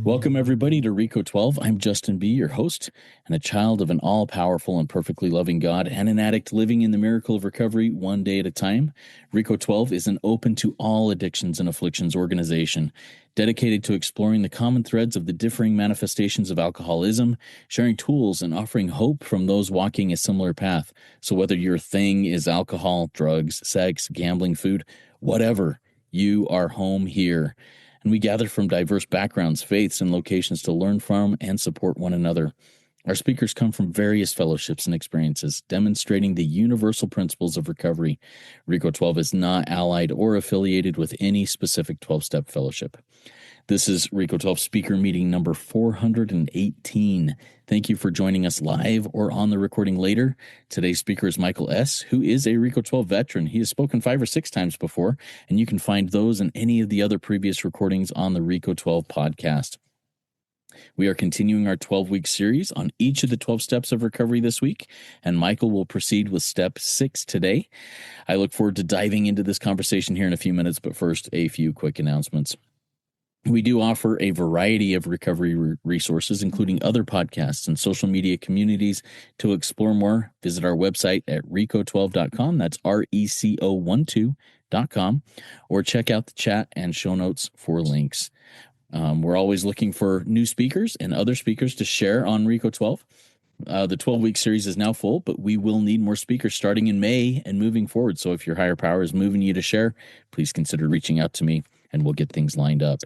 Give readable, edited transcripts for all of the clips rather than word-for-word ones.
Welcome, everybody, to RICO 12. I'm Justin B., your host, and a child of an all-powerful and perfectly loving God and an addict living in the miracle of recovery one day at a time. RICO 12 is an open to all addictions and afflictions organization dedicated to exploring the common threads of the differing manifestations of alcoholism, sharing tools, and offering hope from those walking a similar path. So whether your thing is alcohol, drugs, sex, gambling, food, whatever, you are home here. And we gather from diverse backgrounds, faiths, and locations to learn from and support one another. Our speakers come from various fellowships and experiences, demonstrating the universal principles of recovery. RICO 12 is not allied or affiliated with any specific 12-step fellowship. This is RICO 12 speaker meeting number 418. Thank you for joining us live or on the recording later. Today's speaker is Michael S., who is a RICO 12 veteran. He has spoken 5 or 6 times before, and you can find those and any of the other previous recordings on the RICO 12 podcast. We are continuing our 12-week series on each of the 12 steps of recovery this week, and Michael will proceed with step 6 today. I look forward to diving into this conversation here in a few minutes, but first, a few quick announcements. We do offer a variety of recovery resources, including other podcasts and social media communities. To explore more, visit our website at RICO12.com. That's RECO12.com, or check out the chat and show notes for links. We're always looking for new speakers and other speakers to share on RICO 12. The 12-week series is now full, but we will need more speakers starting in May and moving forward. So if your higher power is moving you to share, please consider reaching out to me and we'll get things lined up.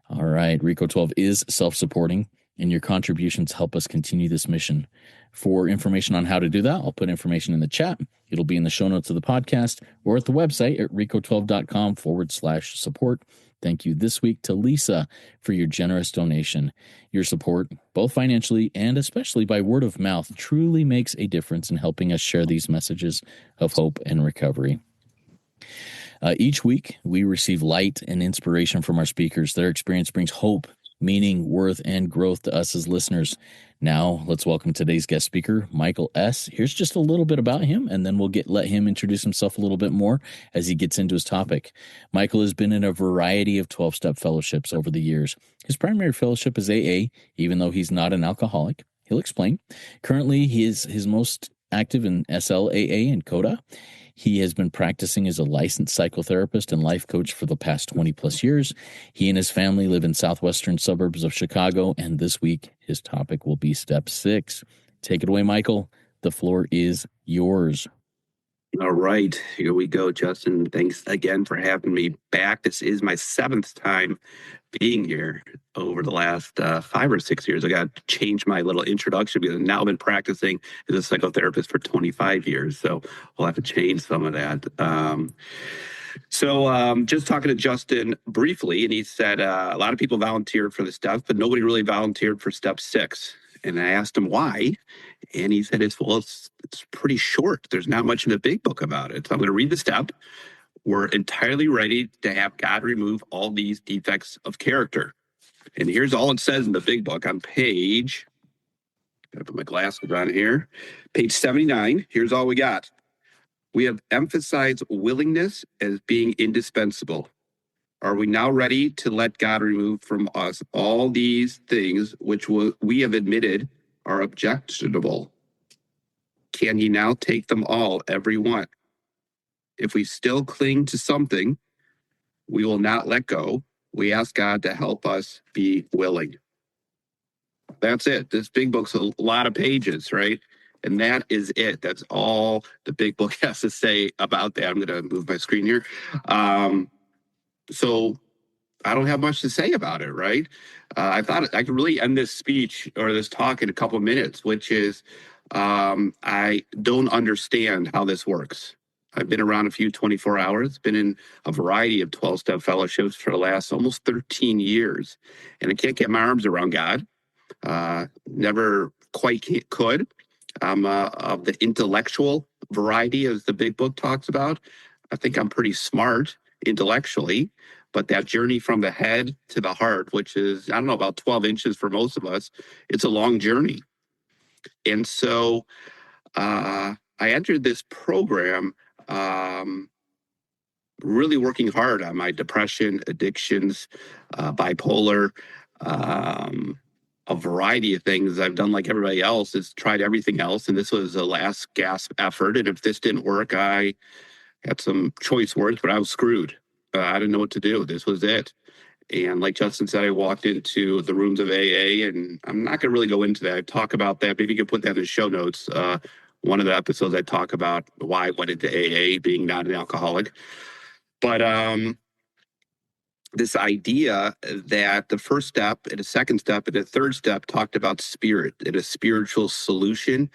All right, RICO 12 is self-supporting, and your contributions help us continue this mission. For information on how to do that, I'll put information in the chat. It'll be in the show notes of the podcast or at the website at RICO12.com/support. Thank you this week to Lisa for your generous donation. Your support, both financially and especially by word of mouth, truly makes a difference in helping us share these messages of hope and recovery. Each week, we receive light and inspiration from our speakers. Their experience brings hope, meaning, worth, and growth to us as listeners. Now, let's welcome today's guest speaker, Michael S. Here's just a little bit about him, and then we'll let him introduce himself a little bit more as he gets into his topic. Michael has been in a variety of 12-step fellowships over the years. His primary fellowship is AA, even though he's not an alcoholic. He'll explain. Currently, he is his most active in SLAA and CODA. He has been practicing as a licensed psychotherapist and life coach for the past 20 plus years. He and his family live in southwestern suburbs of Chicago, and this week his topic will be step 6. Take it away, Michael. The floor is yours. All right, here we go, Justin. Thanks again for having me back. This is my 7th time being here over the last 5 or 6 years. I got to change my little introduction because I've now been practicing as a psychotherapist for 25 years. So we'll have to change some of that. Just talking to Justin briefly, and he said a lot of people volunteered for the stuff, but nobody really volunteered for step 6. And I asked him why, and he said, it's pretty short. There's not much in the big book about it. So I'm going to read the step. We're entirely ready to have God remove all these defects of character. And here's all it says in the big book on page, gotta put my glasses on here, page 79. Here's all we got. We have emphasized willingness as being indispensable. Are we now ready to let God remove from us all these things which we have admitted are objectionable? Can he now take them all, every one? If we still cling to something, we will not let go. We ask God to help us be willing. That's it. This big book's a lot of pages, right? And that is it. That's all the big book has to say about that. I'm going to move my screen here. So I don't have much to say about it, right? I thought I could really end this speech or this talk in a couple of minutes, which is I don't understand how this works. I've been around a few 24 hours, been in a variety of 12-step fellowships for the last almost 13 years, and I can't get my arms around God. Never quite could. I'm of the intellectual variety, as the big book talks about. I think I'm pretty smart intellectually, but that journey from the head to the heart, which is, I don't know, about 12 inches for most of us, it's a long journey. And so I entered this program really working hard on my depression, addictions, bipolar, a variety of things. I've done like everybody else, is tried everything else, and this was a last gasp effort. And if this didn't work, I had some choice words, but I was screwed. I didn't know what to do. This was it. And like Justin said, I walked into the rooms of AA, and I'm not going to really go into that. I talk about that. Maybe you could put that in the show notes. One of the episodes I talk about why I went into AA, being not an alcoholic. But this idea that the first step and a second step and a third step talked about spirit and a spiritual solution.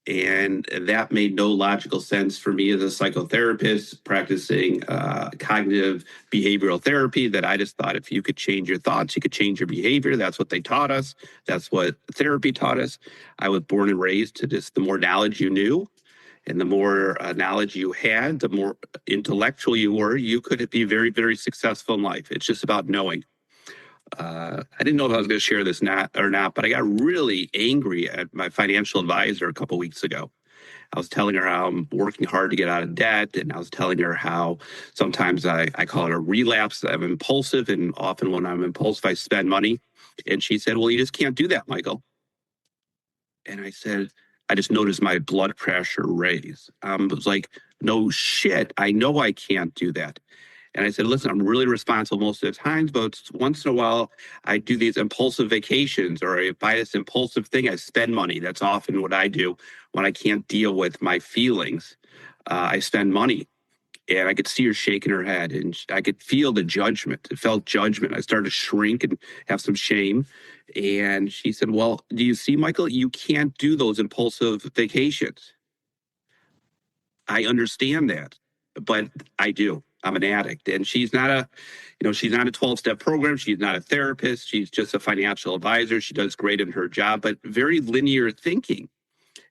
And that made no logical sense for me as a psychotherapist practicing cognitive behavioral therapy, that I just thought if you could change your thoughts, you could change your behavior. That's what they taught us. That's what therapy taught us. I was born and raised to just the more knowledge you knew and the more knowledge you had, the more intellectual you were, you could be very, very successful in life. It's just about knowing. I didn't know if I was going to share this or not, but I got really angry at my financial advisor a couple of weeks ago. I was telling her how I'm working hard to get out of debt, and I was telling her how sometimes I call it a relapse. I'm impulsive, and often when I'm impulsive, I spend money. And she said, "Well, you just can't do that, Michael." And I said, I just noticed my blood pressure raise. I was like, no shit, I know I can't do that. And I said, listen, I'm really responsible most of the times, but once in a while, I do these impulsive vacations or I buy this impulsive thing. I spend money. That's often what I do when I can't deal with my feelings. I spend money. And I could see her shaking her head, and I could feel the judgment. It felt judgment. I started to shrink and have some shame. And she said, well, do you see, Michael, you can't do those impulsive vacations. I understand that, but I do. I'm an addict. And she's not she's not a 12-step program. She's not a therapist. She's just a financial advisor. She does great in her job, but very linear thinking.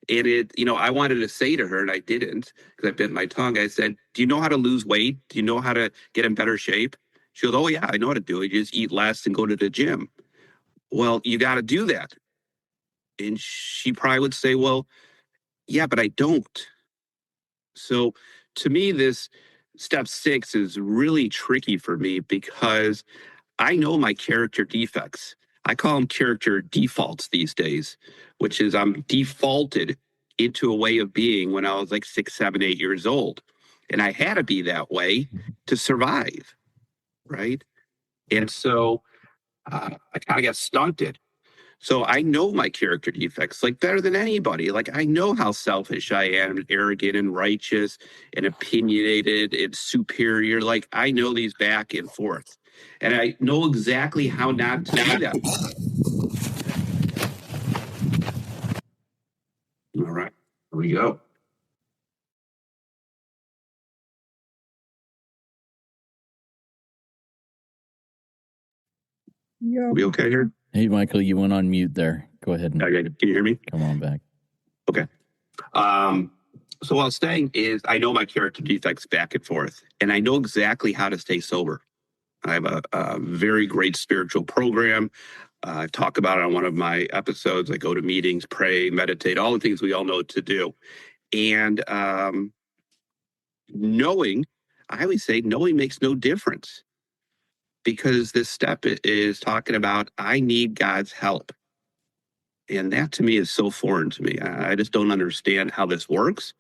And I wanted to say to her, and I didn't because I bit my tongue. I said, do you know how to lose weight? Do you know how to get in better shape? She goes, oh, yeah, I know how to do it. You just eat less and go to the gym. Well, you got to do that. And she probably would say, well, yeah, but I don't. So to me, this step 6 is really tricky for me because I know my character defects. I call them character defaults these days, which is I'm defaulted into a way of being when I was like 6, 7, 8 years old. And I had to be that way to survive. Right. And so I kind of got stunted. So I know my character defects like better than anybody. Like I know how selfish I am, arrogant and righteous and opinionated and superior. Like I know these back and forth. And I know exactly how not to do them. All right, here we go. Are we okay here? Hey, Michael, you went on mute there. Go ahead and Okay, can you hear me? come on back. Okay. So what I was saying is I know my character defects back and forth, and I know exactly how to stay sober. I have a very great spiritual program. I talk about it on one of my episodes. I go to meetings, pray, meditate, all the things we all know to do. And knowing, I always say, knowing makes no difference because this step is talking about I need God's help. And that to me is so foreign to me. I just don't understand how this works.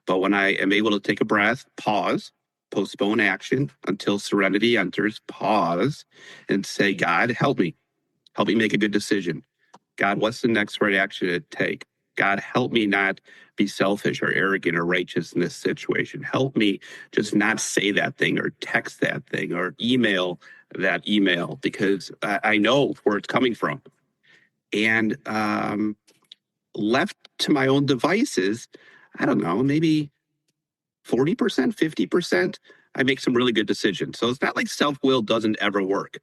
But when I am able to take a breath, pause, postpone action until serenity enters, pause, and say, God, help me. Help me make a good decision. God, what's the next right action to take? God, help me not be selfish or arrogant or righteous in this situation. Help me just not say that thing or text that thing or email that email because I know where it's coming from. And left to my own devices, I don't know, maybe 40%, 50%, I make some really good decisions. So it's not like self-will doesn't ever work,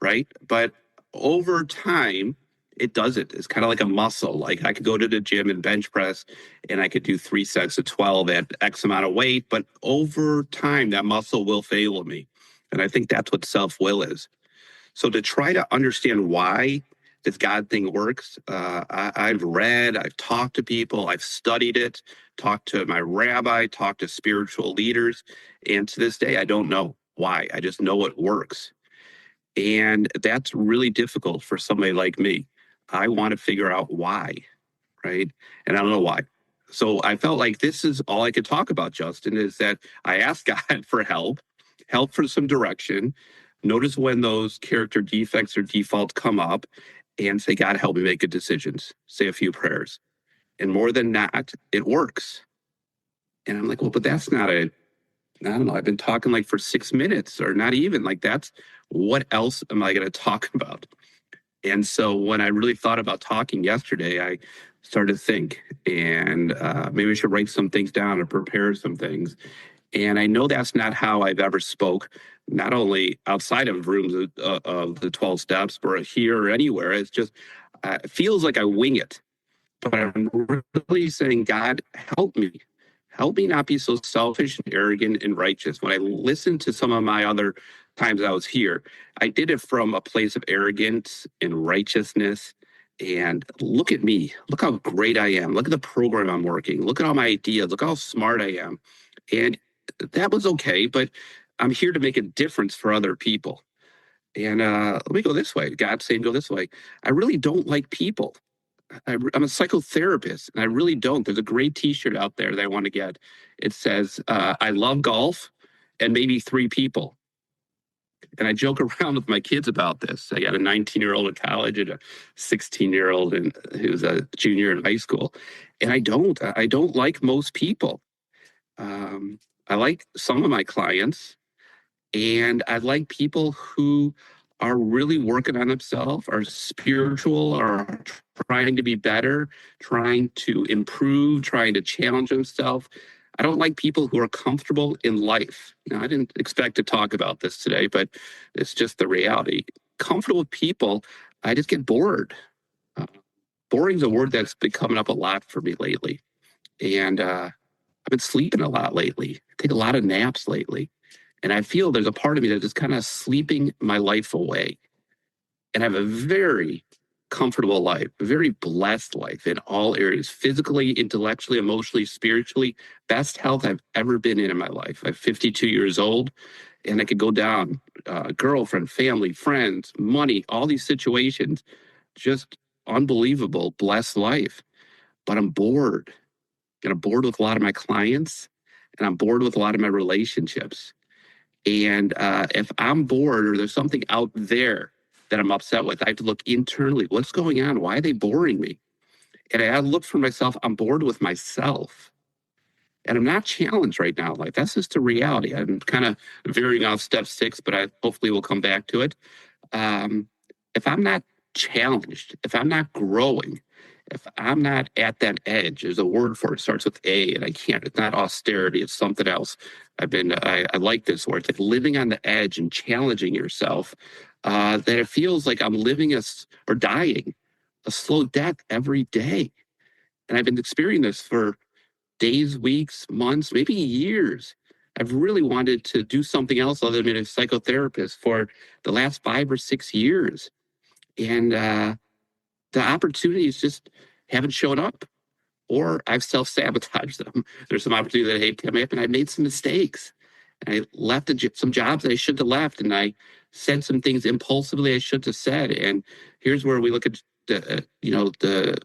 right? But over time, it doesn't. It's kind of like a muscle. Like I could go to the gym and bench press and I could do 3 sets of 12 at X amount of weight, but over time, that muscle will fail me. And I think that's what self-will is. So to try to understand why this God thing works, I've read, I've talked to people, I've studied it, talked to my rabbi, talked to spiritual leaders. And to this day, I don't know why. I just know it works. And that's really difficult for somebody like me. I want to figure out why, right? And I don't know why. So I felt like this is all I could talk about, Justin, is that I asked God for help for some direction. Notice when those character defects or defaults come up and say, God, help me make good decisions. Say a few prayers. And more than not, it works. And I'm like, well, but that's not a, I don't know. I've been talking like for 6 minutes or not even like that's what else am I going to talk about? And so when I really thought about talking yesterday, I started to think and maybe I should write some things down or prepare some things. And I know that's not how I've ever spoke, not only outside of rooms of the 12 steps, but here or anywhere. It's just, it feels like I wing it. But I'm really saying, God, help me. Help me not be so selfish and arrogant and righteous. When I listened to some of my other times I was here, I did it from a place of arrogance and righteousness. And look at me. Look how great I am. Look at the program I'm working. Look at all my ideas. Look how smart I am. And that was okay, but I'm here to make a difference for other people. And let me go this way. God's saying, go this way. I really don't like people. I'm a psychotherapist, and I really don't. There's a great T-shirt out there that I want to get. It says, "I love golf, and maybe three people." And I joke around with my kids about this. I got a 19-year-old in college and a 16-year-old who's a junior in high school, and I don't like most people. I like some of my clients, and I like people who are really working on themselves, are spiritual, are trying to be better, trying to improve, trying to challenge themselves. I don't like people who are comfortable in life. Now, I didn't expect to talk about this today, but it's just the reality. Comfortable people, I just get bored. Uh, Boring is a word that's been coming up a lot for me lately. And I've been sleeping a lot lately. I take a lot of naps lately. And I feel there's a part of me that is kind of sleeping my life away. And I have a very comfortable life, a very blessed life in all areas, physically, intellectually, emotionally, spiritually. Best health I've ever been in my life. I'm 52 years old, and I could go down girlfriend, family, friends, money, all these situations. Just unbelievable, blessed life. But I'm bored. And I'm bored with a lot of my clients, and I'm bored with a lot of my relationships. And if I'm bored or there's something out there that I'm upset with, I have to look internally. What's going on? Why are they boring me? And I look for myself. I'm bored with myself. And I'm not challenged right now. Like, that's just the reality. I'm kind of veering off step 6, but I hopefully will come back to it. Um, if I'm not challenged, if I'm not growing, if I'm not at that edge, there's a word for it, starts with A, and I can't, it's not austerity, it's something else. I like this word. It's like living on the edge and challenging yourself, that it feels like I'm living or dying a slow death every day. And I've been experiencing this for days, weeks, months, maybe years. I've really wanted to do something else other than being a psychotherapist for the last 5 or 6 years. And the opportunities just haven't shown up, or I've self sabotaged them. There's some opportunity that hate come up, and I made some mistakes. And I left some jobs that I shouldn't have left, and I said some things impulsively I shouldn't have said. And here's where we look at the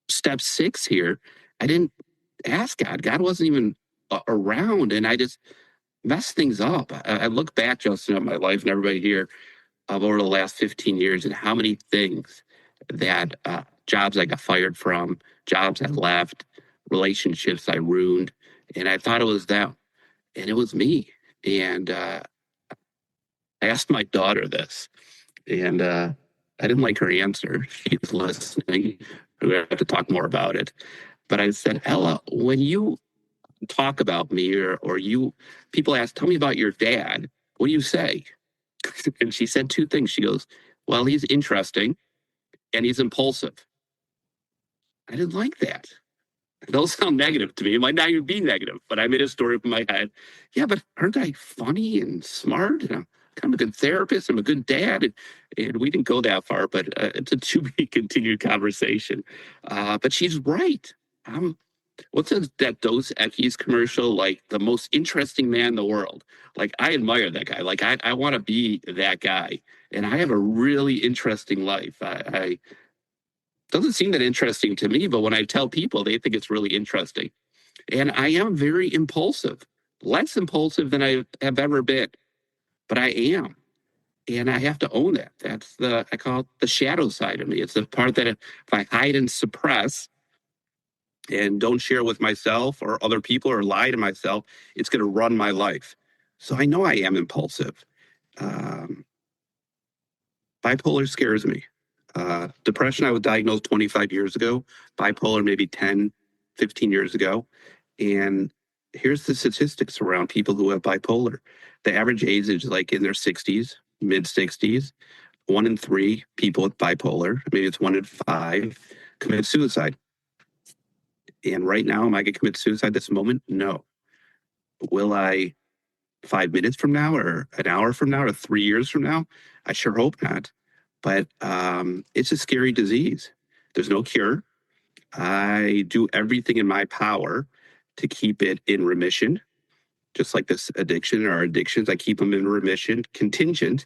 step 6 here. I didn't ask God. God wasn't even around, and I just messed things up. I look back, Justin, at my life and everybody here over the last 15 years and how many things that jobs I got fired from, jobs I left, relationships I ruined. And I thought it was them, and it was me. And I asked my daughter this, and I didn't like her answer. She's listening. We have to talk more about it. But I said, Ella, when you talk about me or you people ask, tell me about your dad, what do you say? And she said two things. She goes, well, he's interesting and he's impulsive. I didn't like that. Those sound negative to me. It might not even be negative, but I made a story up in my head. Yeah, but aren't I funny and smart? And I'm kind of a good therapist. I'm a good dad. And we didn't go that far, but it's a to be continued conversation. But she's right. I'm What's that Dos Equis commercial? Like the most interesting man in the world. Like I admire that guy. Like I want to be that guy. And I have a really interesting life. I doesn't seem that interesting to me, but when I tell people, they think it's really interesting. And I am very impulsive, less impulsive than I have ever been, but I am. And I have to own that. I call it the shadow side of me. It's the part that if I hide and suppress and don't share with myself or other people or lie to myself, it's going to run my life. So I know I am impulsive. Um, Bipolar scares me. Depression, I was diagnosed 25 years ago. Bipolar, maybe 10, 15 years ago. And here's the statistics around people who have bipolar. The average age is like in their 60s, mid 60s. 1 in 3 people with bipolar, maybe it's 1 in 5, commit suicide. And right now, am I going to commit suicide this moment? No. Will I 5 minutes from now or an hour from now or 3 years from now? I sure hope not. But it's a scary disease. There's no cure. I do everything in my power to keep it in remission, just like this addiction or addictions. I keep them in remission, contingent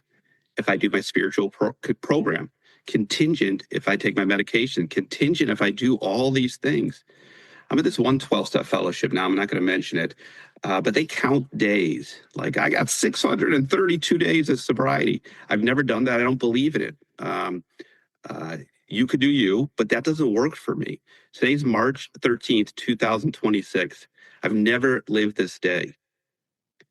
if I do my spiritual program, contingent if I take my medication, contingent if I do all these things. I'm at this 112-step fellowship now. I'm not going to mention it, but they count days. Like I got 632 days of sobriety. I've never done that. I don't believe in it. You could do you, but that doesn't work for me. Today's March 13th, 2026. I've never lived this day.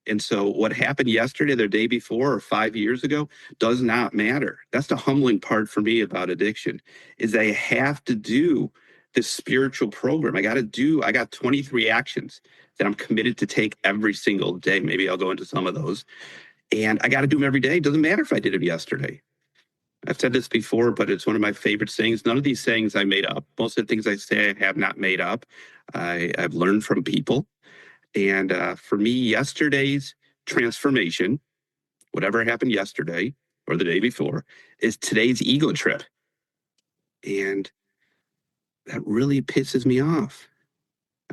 And so what happened yesterday, the day before, or 5 years ago, does not matter. That's the humbling part for me about addiction, is I have to do this spiritual program. I got 23 actions that I'm committed to take every single day. Maybe I'll go into some of those. And I got to do them every day. It doesn't matter if I did them yesterday. I've said this before, but it's one of my favorite sayings. None of these sayings I made up. Most of the things I say I have not made up. I've learned from people. And for me, yesterday's transformation, whatever happened yesterday or the day before, is today's ego trip. And that really pisses me off.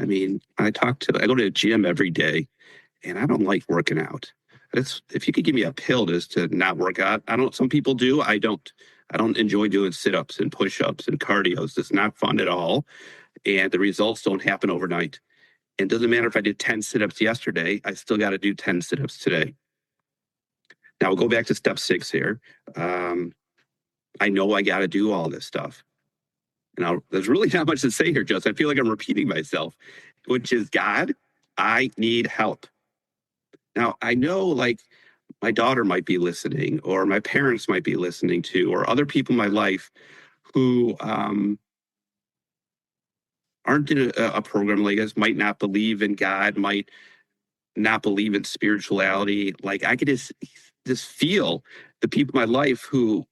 I mean, I go to the gym every day and I don't like working out. If you could give me a pill just to not work out, some people do. I don't enjoy doing sit-ups and push-ups and cardio. It's not fun at all. And the results don't happen overnight. It doesn't matter if I did 10 sit-ups yesterday, I still got to do 10 sit-ups today. Now we'll go back to step 6 here. I know I got to do all this stuff. And there's really not much to say here, Justin. I feel like I'm repeating myself, which is, God, I need help. Now, I know like my daughter might be listening, or my parents might be listening to, or other people in my life who aren't in a program like this, might not believe in God, might not believe in spirituality. Like I could just feel the people in my life who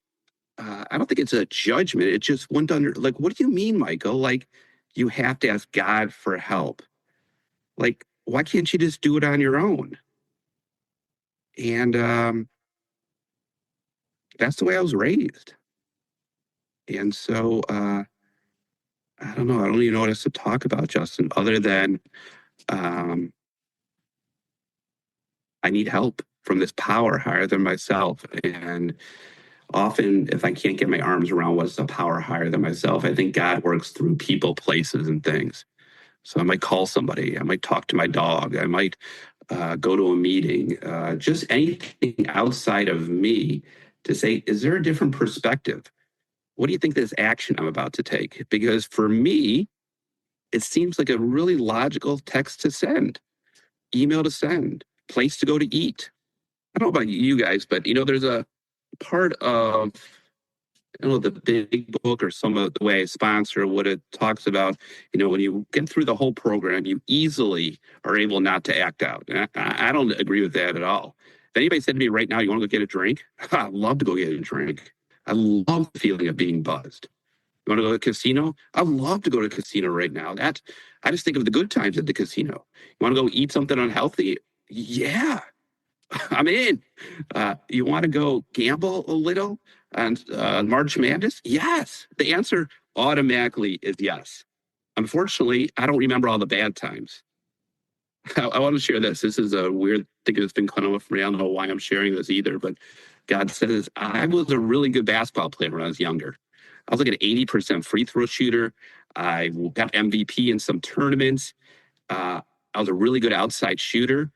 I don't think it's a judgment. It just went under like, what do you mean, Michael? Like you have to ask God for help. Like, why can't you just do it on your own? And that's the way I was raised. And so I don't know. I don't even know what else to talk about, Justin, other than I need help from this power higher than myself. And often, if I can't get my arms around what's a power higher than myself, I think God works through people, places, and things. So I might call somebody. I might talk to my dog. I might go to a meeting. Just anything outside of me to say, is there a different perspective? What do you think this action I'm about to take? Because for me, it seems like a really logical text to send, email to send, place to go to eat. I don't know about you guys, but there's a part of the big book or some of the way I sponsor what it talks about, when you get through the whole program, you easily are able not to act out. And I don't agree with that at all. If anybody said to me right now, you want to go get a drink? I'd love to go get a drink. I love the feeling of being buzzed. You want to go to a casino? I'd love to go to a casino right now. I just think of the good times at the casino. You want to go eat something unhealthy? Yeah, I'm in. You want to go gamble a little on March Madness? Yes. The answer automatically is yes. unfortunately, I don't remember all the bad times. I want to share this. This is a weird thing that's been kind of for me. I don't know why I'm sharing this either, but God says I was a really good basketball player when I was younger. I was like an 80% free throw shooter. I got MVP in some tournaments. I was a really good outside shooter.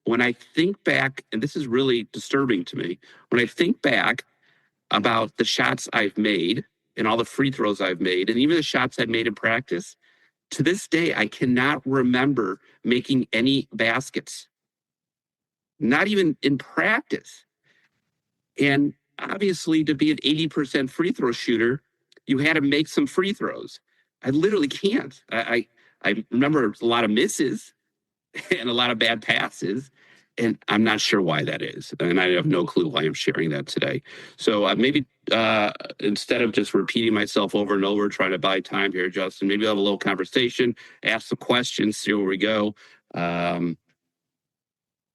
When I think back, and this is really disturbing to me, when I think back about the shots I've made and all the free throws I've made, and even the shots I've made in practice, to this day, I cannot remember making any baskets, not even in practice. And obviously, to be an 80% free throw shooter, you had to make some free throws. I literally can't. I remember a lot of misses and a lot of bad passes. And I'm not sure why that is. And I have no clue why I'm sharing that today. So maybe instead of just repeating myself over and over, trying to buy time here, Justin, maybe I'll have a little conversation, ask some questions, see where we go.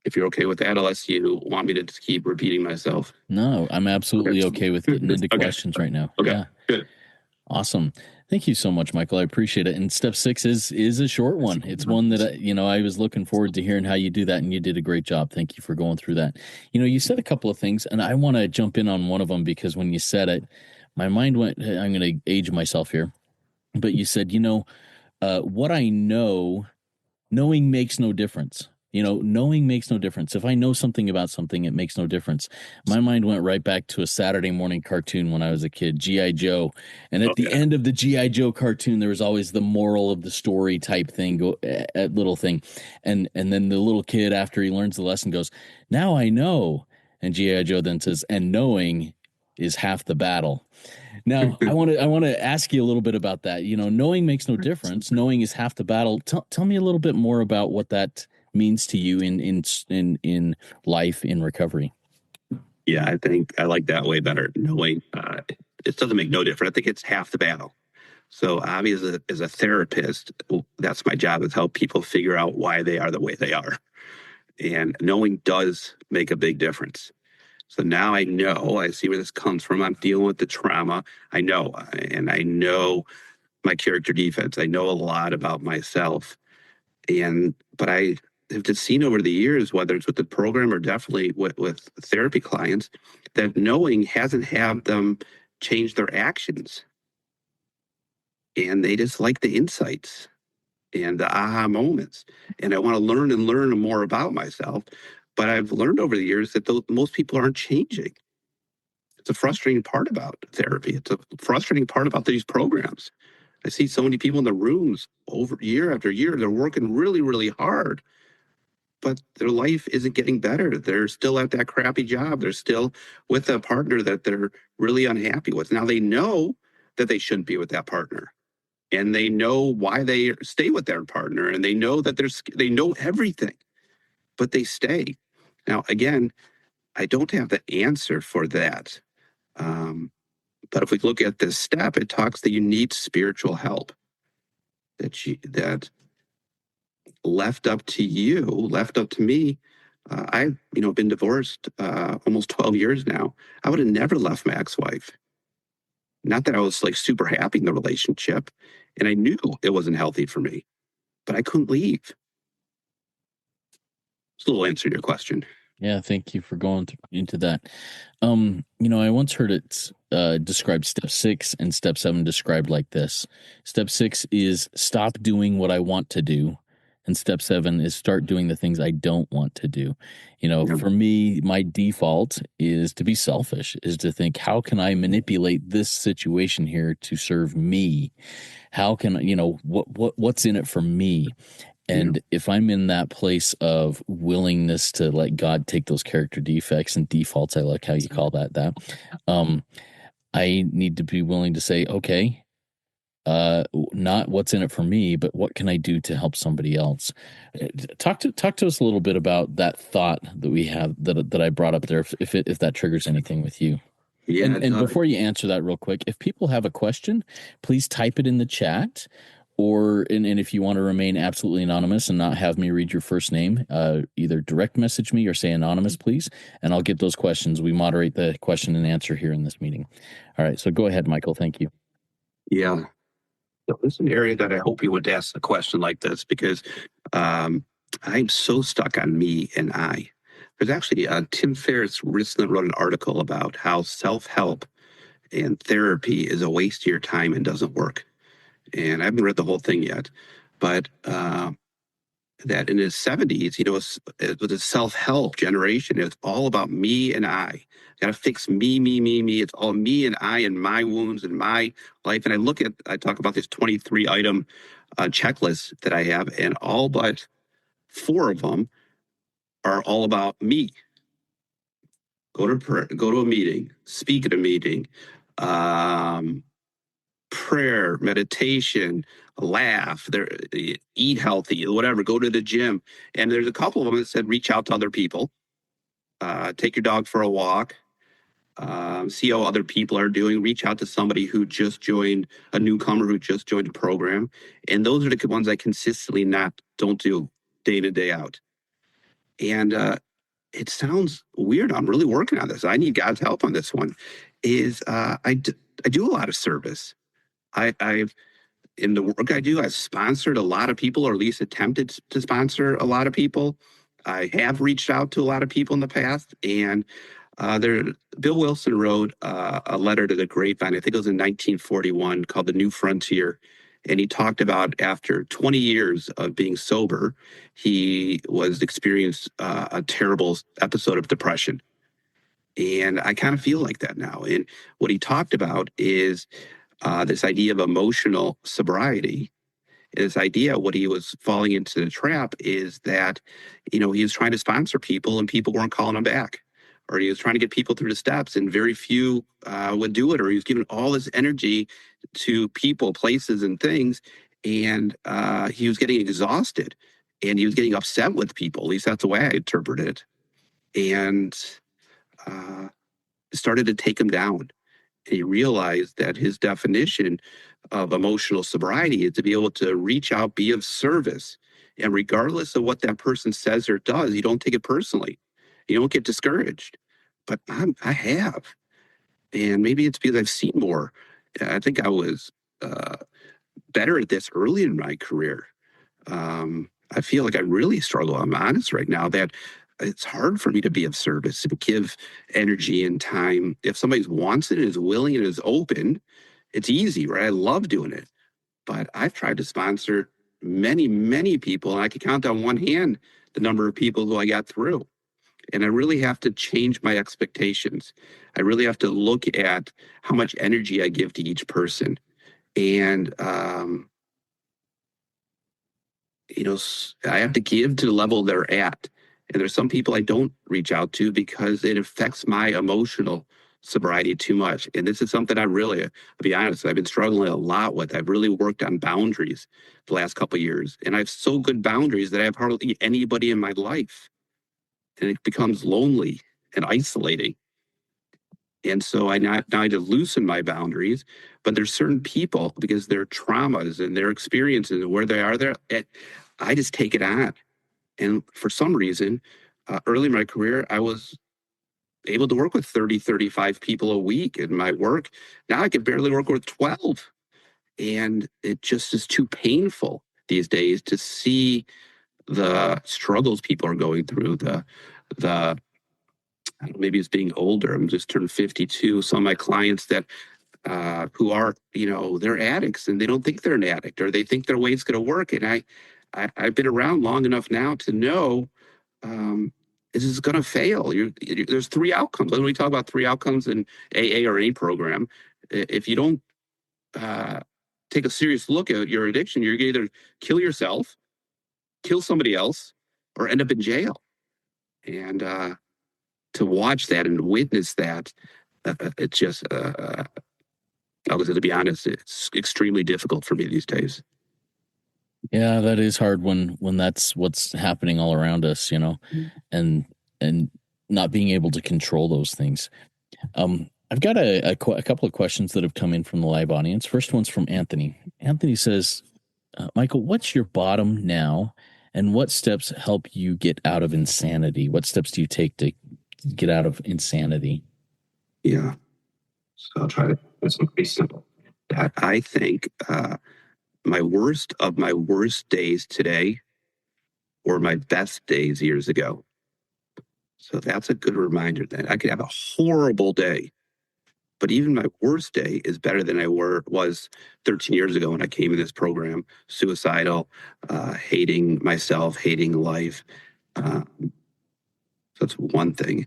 If you're okay with that, unless you want me to just keep repeating myself. No, I'm absolutely okay with getting into questions right now. Okay, Yeah. good. Awesome. Thank you so much, Michael. I appreciate it. And step 6 is a short one. It's one that I was looking forward to hearing how you do that, and you did a great job. Thank you for going through that. You said a couple of things, and I want to jump in on one of them because when you said it, my mind went. I'm going to age myself here, but you said, what I know, knowing makes no difference. Knowing makes no difference. If I know something about something, it makes no difference. My mind went right back to a Saturday morning cartoon when I was a kid, G.I. Joe. And at the end of the G.I. Joe cartoon, there was always the moral of the story type thing, little thing. And then the little kid, after he learns the lesson, goes, "Now I know." And G.I. Joe then says, "And knowing is half the battle." Now, I want to ask you a little bit about that. Knowing makes no difference. Knowing is half the battle. Tell me a little bit more about what that means to you in life, in recovery. Yeah, I think I like that way better. Knowing it doesn't make no difference. I think it's half the battle. So obviously, as a therapist, that's my job, is help people figure out why they are the way they are. And knowing does make a big difference. So now I know, I see where this comes from. I'm dealing with the trauma. I know, and I know my character defects. I know a lot about myself. But I have just seen over the years, whether it's with the program or definitely with therapy clients, that knowing hasn't had them change their actions. And they just like the insights and the aha moments. And I want to learn and learn more about myself. But I've learned over the years that most people aren't changing. It's a frustrating part about therapy. It's a frustrating part about these programs. I see so many people in the rooms over year after year. They're working really, really hard, but their life isn't getting better. They're still at that crappy job. They're still with a partner that they're really unhappy with. Now they know that they shouldn't be with that partner, and they know why they stay with their partner, and they know that they know everything, but they stay. Now, again, I don't have the answer for that. But if we look at this step, it talks that you need spiritual help. That left up to you, left up to me. I've been divorced almost 12 years now. I would have never left my ex-wife. Not that I was like super happy in the relationship, and I knew it wasn't healthy for me, but I couldn't leave. It's a little answer to your question. Yeah, thank you for going into that. I once heard it described step 6 and step 7 described like this. Step 6 is stop doing what I want to do. And step 7 is start doing the things I don't want to do. For me, my default is to be selfish, is to think, how can I manipulate this situation here to serve me? How can, what's in it for me? And if I'm in that place of willingness to let God take those character defects and defaults, I like how you call that, I need to be willing to say, okay, not what's in it for me, but what can I do to help somebody else? Talk to us a little bit about that thought that we have that I brought up there, if that triggers anything with you. Yeah, and before you answer that real quick, if people have a question, please type it in the chat. And if you want to remain absolutely anonymous and not have me read your first name, either direct message me or say anonymous, please, and I'll get those questions. We moderate the question and answer here in this meeting. All right, so go ahead, Michael. Thank you. Yeah. So this is an area that I hope you would ask a question like this because I'm so stuck on me and I. There's actually Tim Ferriss recently wrote an article about how self-help and therapy is a waste of your time and doesn't work. And I haven't read the whole thing yet, but that in his 70s, it was a self-help generation. It's all about me and I. Got to fix me, me, me, me. It's all me and I and my wounds and my life. And I talk about this 23 item checklist that I have, and all but four of them are all about me. Go to a meeting, speak at a meeting, um, prayer, meditation, laugh, eat healthy, whatever, go to the gym. And there's a couple of them that said reach out to other people, take your dog for a walk, see how other people are doing, reach out to somebody who just joined, a newcomer who just joined a program. And those are the ones I consistently don't do day in, day out. And it sounds weird. I'm really working on this. I need God's help on this one. I do a lot of service. I've in the work I do, I've sponsored a lot of people, or at least attempted to sponsor a lot of people. I have reached out to a lot of people in the past, and Bill Wilson wrote a letter to the grapevine. I think it was in 1941, called "The New Frontier," and he talked about after 20 years of being sober, he was experienced a terrible episode of depression. And I kind of feel like that now. And what he talked about is this idea of emotional sobriety. And this idea, what he was falling into the trap is that, he was trying to sponsor people and people weren't calling him back. Or he was trying to get people through the steps and very few would do it. Or he was giving all this energy to people, places, and things. And he was getting exhausted and he was getting upset with people. At least that's the way I interpret it. And it started to take him down. And he realized that his definition of emotional sobriety is to be able to reach out, be of service. And regardless of what that person says or does, you don't take it personally. You don't get discouraged. But I have. And maybe it's because I've seen more. I think I was better at this early in my career. I feel like I really struggle. I'm honest right now that it's hard for me to be of service and give energy and time. If somebody wants it and is willing and is open, it's easy, right? I love doing it. But I've tried to sponsor many, many people, and I can count on one hand the number of people who I got through. And I really have to change my expectations. I really have to look at how much energy I give to each person. And I have to give to the level they're at. And there's some people I don't reach out to because it affects my emotional sobriety too much. And this is something I'll be honest, I've been struggling a lot with. I've really worked on boundaries the last couple of years. And I have so good boundaries that I have hardly anybody in my life. And it becomes lonely and isolating. And so I now need to loosen my boundaries. But there's certain people, because their traumas and their experiences and where they are there, I just take it on. And for some reason, early in my career, I was able to work with 30, 35 people a week in my work. Now I can barely work with 12. And it just is too painful these days to see the struggles people are going through, the maybe it's being older. I'm just turned 52. Some of my clients that who are, they're addicts and they don't think they're an addict or they think their way is going to work. And I've been around long enough now to know this is going to fail. There's three outcomes. When we talk about three outcomes in AA or any program, if you don't take a serious look at your addiction, you're going to either kill yourself, kill somebody else, or end up in jail. And to watch that and witness that, it's just, to be honest, it's extremely difficult for me these days. Yeah, that is hard when that's what's happening all around us, and and not being able to control those things. I've got a couple of questions that have come in from the live audience. First one's from Anthony. Anthony says, Michael, what's your bottom now, and what steps help you get out of insanity? What steps do you take to get out of insanity? Yeah. So I'll try to. It's pretty simple. I think my worst of my worst days today were my best days years ago. So that's a good reminder that I could have a horrible day, but even my worst day is better than I was 13 years ago when I came in this program, suicidal, hating myself, hating life. So that's one thing.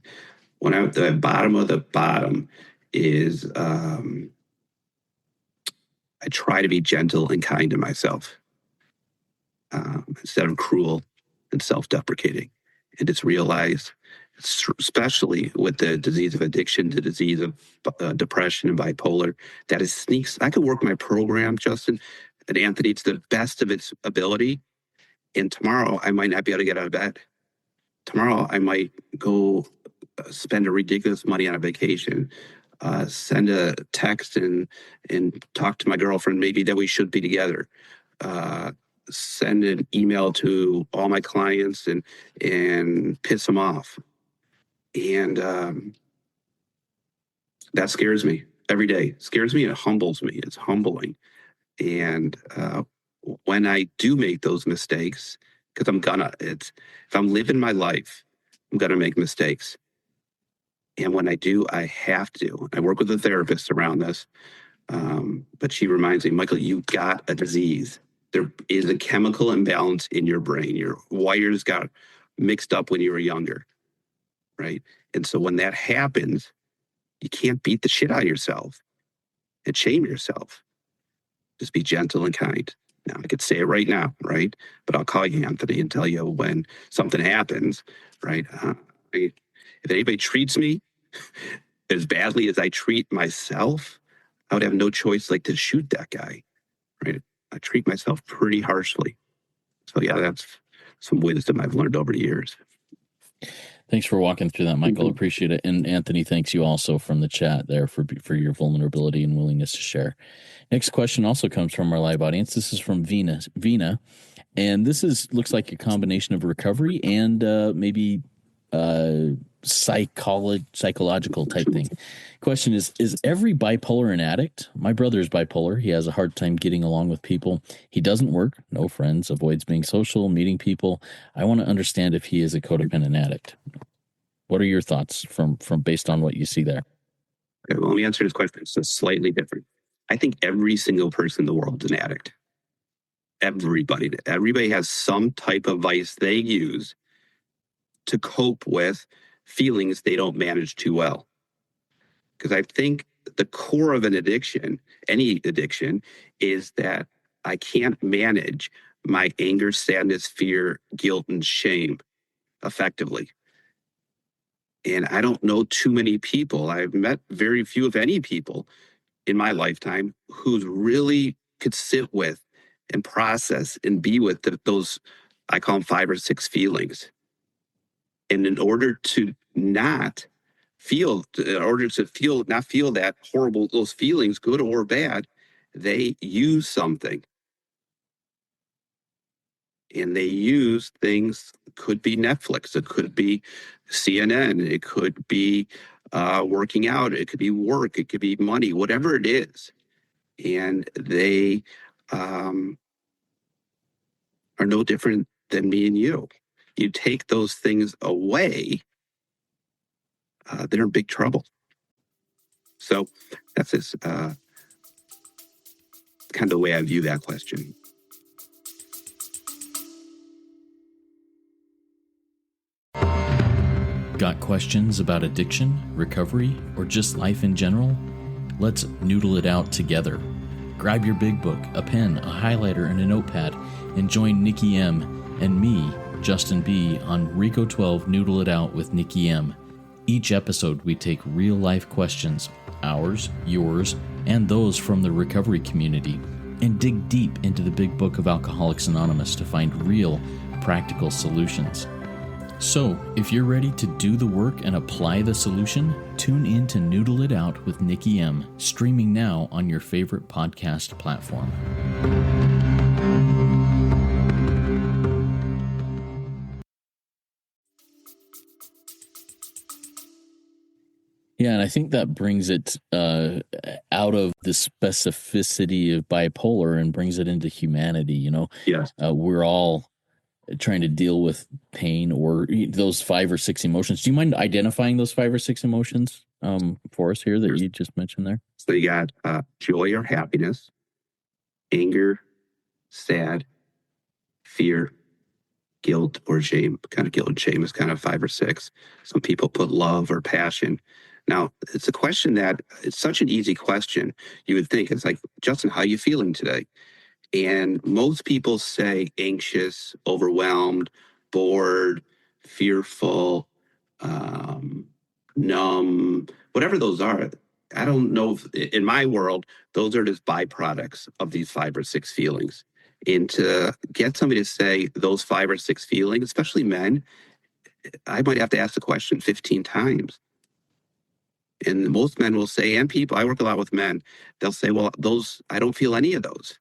When I'm at the bottom of the bottom is I try to be gentle and kind to myself instead of cruel and self-deprecating, and just realize, especially with the disease of addiction, the disease of depression and bipolar, that it sneaks. I could work my program, Justin and Anthony, to the best of its ability, and tomorrow I might not be able to get out of bed. Tomorrow I might go spend a ridiculous money on a vacation, send a text and talk to my girlfriend maybe that we should be together, send an email to all my clients and piss them off. And that scares me every day. Scares me and it humbles me. It's humbling. And when I do make those mistakes, because if I'm living my life, I'm gonna make mistakes. And when I do, I have to. I work with a therapist around this, but she reminds me, Michael, you got a disease. There is a chemical imbalance in your brain. Your wires got mixed up when you were younger, right? And so when that happens, you can't beat the shit out of yourself and shame yourself. Just be gentle and kind. Now, I could say it right now, right? But I'll call you, Anthony, and tell you when something happens, right? If anybody treats me as badly as I treat myself, I would have no choice like to shoot that guy, right? I treat myself pretty harshly. So yeah, that's some wisdom I've learned over the years. Thanks for walking through that, Michael. Appreciate it. And Anthony, thanks you also from the chat there for your vulnerability and willingness to share. Next question also comes from our live audience. This is from Vina, and this looks like a combination of recovery and maybe psychological type thing. Question is every bipolar an addict? My brother is bipolar. He has a hard time getting along with people. He doesn't work, no friends, avoids being social, meeting people. I want to understand if he is a codependent addict. What are your thoughts from based on what you see there? Okay, well, let me answer this question. It's slightly different. I think every single person in the world is an addict. Everybody has some type of vice they use to cope with feelings they don't manage too well. Because I think the core of an addiction, any addiction, is that I can't manage my anger, sadness, fear, guilt, and shame effectively. And I don't know too many people. I've met very few, if any, people in my lifetime who's really could sit with and process and be with those, I call them 5 or 6 feelings. And in order to not feel that horrible, those feelings, good or bad, they use something. And they use things, could be Netflix, it could be CNN, it could be working out, it could be work, it could be money, whatever it is. And they are no different than me and you. You take those things away, they're in big trouble. So that's this, kind of the way I view that question. Got questions about addiction, recovery, or just life in general? Let's noodle it out together. Grab your big book, a pen, a highlighter, and a notepad, and join Nikki M and me, Justin B, on Rico 12 Noodle It Out with Nikki M. Each episode, we take real-life questions, ours, yours, and those from the recovery community, and dig deep into the big book of Alcoholics Anonymous to find real, practical solutions. So, if you're ready to do the work and apply the solution, tune in to Noodle It Out with Nikki M, streaming now on your favorite podcast platform. Yeah, and I think that brings it out of the specificity of bipolar and brings it into humanity. Yes. We're all trying to deal with pain or those 5 or 6 emotions. Do you mind identifying those 5 or 6 emotions for us here that you just mentioned there? So you got joy or happiness, anger, sad, fear, guilt or shame. Kind of guilt and shame is kind of 5 or 6. Some people put love or passion. Now, it's a question that it's such an easy question. You would think it's like, Justin, how are you feeling today? And most people say anxious, overwhelmed, bored, fearful, um, numb, whatever those are. I don't know if in my world, those are just byproducts of these 5 or 6 feelings. And to get somebody to say those 5 or 6 feelings, especially men, I might have to ask the question 15 times. And most men will say, and people, I work a lot with men, they'll say, well, those, I don't feel any of those.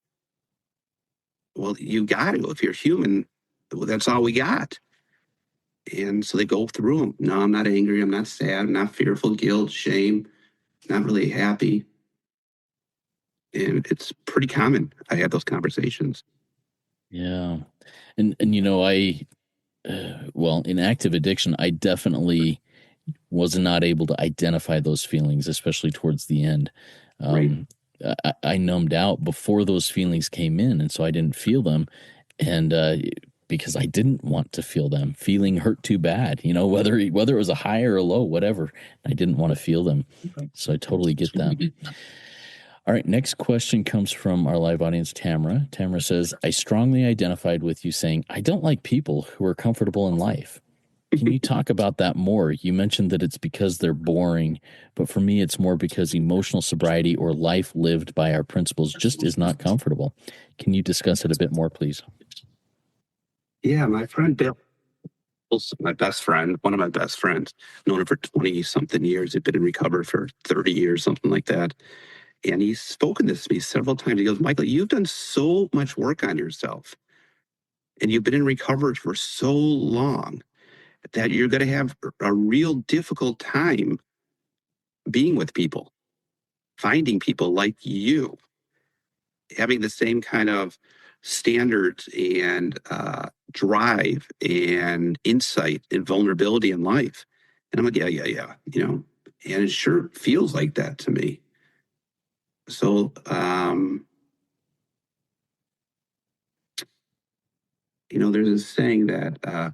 Well, you got to. If you're human, that's all we got. And so they go through them. No, I'm not angry. I'm not sad. I'm not fearful, guilt, shame, not really happy. And it's pretty common. I have those conversations. Yeah. And I well, in active addiction, I definitely was not able to identify those feelings, especially towards the end. Right. I numbed out before those feelings came in, and so I didn't feel them. And because I didn't want to feel them, feeling hurt too bad, whether it was a high or a low, whatever, I didn't want to feel them. So I totally get that. All right, next question comes from our live audience, Tamara. Tamara says, I strongly identified with you saying, I don't like people who are comfortable in life. Can you talk about that more? You mentioned that it's because they're boring, but for me, it's more because emotional sobriety or life lived by our principles just is not comfortable. Can you discuss it a bit more, please? Yeah, my friend Bill, my best friend, one of my best friends, known him for 20 something years. He'd been in recovery for 30 years, something like that. And he's spoken this to me several times. He goes, Michael, you've done so much work on yourself and you've been in recovery for so long that you're going to have a real difficult time being with people, finding people like you, having the same kind of standards and drive and insight and vulnerability in life. And I'm like, yeah, and it sure feels like that to me. So, there's this saying that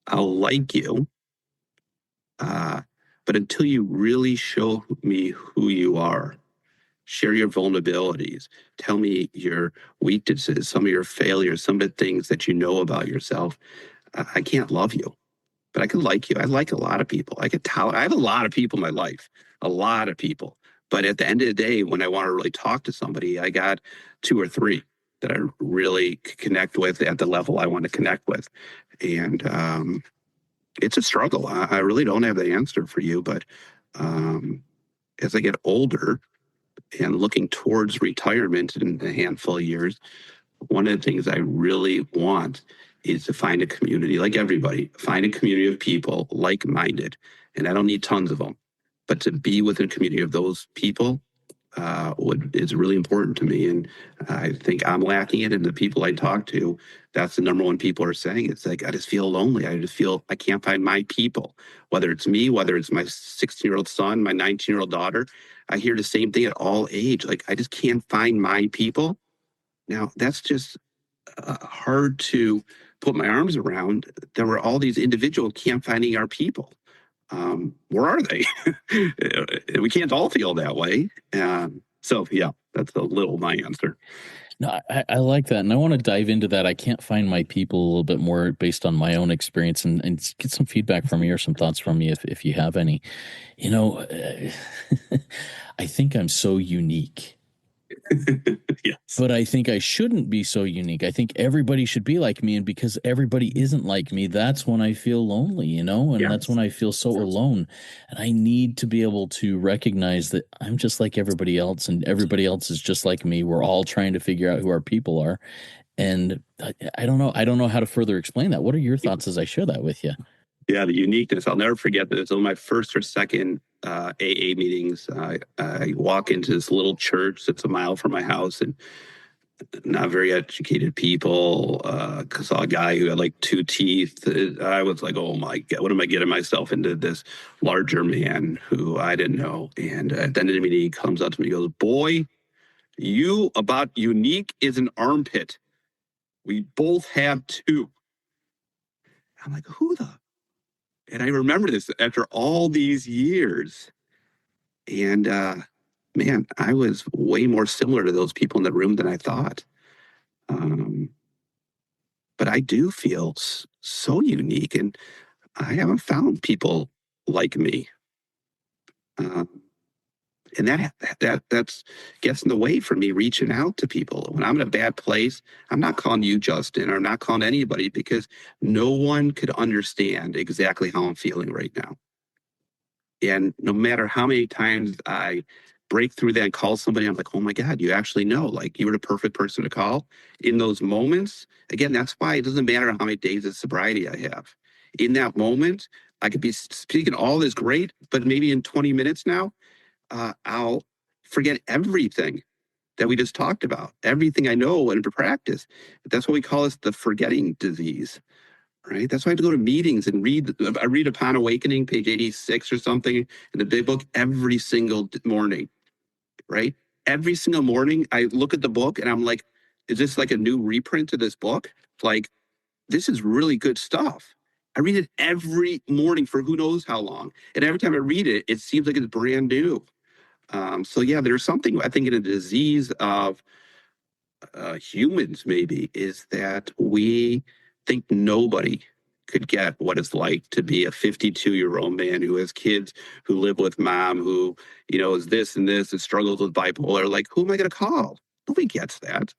I'll like you, but until you really show me who you are, share your vulnerabilities, tell me your weaknesses, some of your failures, some of the things that you know about yourself, I can't love you, but I can like you. I like a lot of people. I have a lot of people in my life, a lot of people. But at the end of the day, when I want to really talk to somebody, I got 2 or 3 that I really connect with at the level I want to connect with. And it's a struggle. I really don't have the answer for you, but as I get older and looking towards retirement in a handful of years, one of the things I really want is to find a community like everybody, find a community of people like-minded. And I don't need tons of them, but to be within a community of those people is really important to me. And I think I'm lacking it. And the people I talk to, that's the number one people are saying. It's like, I just feel lonely. I just feel I can't find my people, whether it's me, whether it's my 16-year-old son, my 19-year-old daughter. I hear the same thing at all age. Like, I just can't find my people. Now, that's just hard to put my arms around. There were all these individuals can't finding our people. Where are they? We can't all feel that way. So, yeah, that's a little my answer. No, I like that. And I want to dive into that. I can't find my people a little bit more based on my own experience and get some feedback from you or some thoughts from you if you have any. I think I'm so unique. Yes. But I think I shouldn't be so unique. I think everybody should be like me. And because everybody isn't like me, that's when I feel lonely, and that's when I feel so alone. And I need to be able to recognize that I'm just like everybody else and everybody else is just like me. We're all trying to figure out who our people are. And I don't know. I don't know how to further explain that. What are your thoughts as I share that with you? Yeah, the uniqueness. I'll never forget that. It was on my first or second AA meetings. I walk into this little church that's a mile from my house, and not very educated people. Saw a guy who had like two teeth. I was like, oh my God, what am I getting myself into? This larger man who I didn't know. And at the end of the meeting, he comes up to me and goes, boy, you about unique is an armpit. We both have two. I'm like, who the? And I remember this after all these years. And man, I was way more similar to those people in the room than I thought. But I do feel so unique, and I haven't found people like me. And that's gets in the way for me reaching out to people. When I'm in a bad place, I'm not calling you, Justin, or I'm not calling anybody, because no one could understand exactly how I'm feeling right now. And no matter how many times I break through that and call somebody, I'm like, oh my God, you actually know, like you were the perfect person to call in those moments. Again, that's why it doesn't matter how many days of sobriety I have. In that moment, I could be speaking all this great, but maybe in 20 minutes now, I'll forget everything that we just talked about, everything I know and practice. That's what we call this the forgetting disease. Right. That's why I have to go to meetings and read. I read Upon Awakening, page 86 or something in the big book every single morning. Right. Every single morning, I look at the book and I'm like, is this like a new reprint of this book? Like, this is really good stuff. I read it every morning for who knows how long. And every time I read it, it seems like it's brand new. So, yeah, there's something I think in a disease of humans, maybe, is that we think nobody could get what it's like to be a 52-year-old man who has kids, who live with mom, who, is this and this and struggles with bipolar. Like, who am I going to call? Nobody gets that.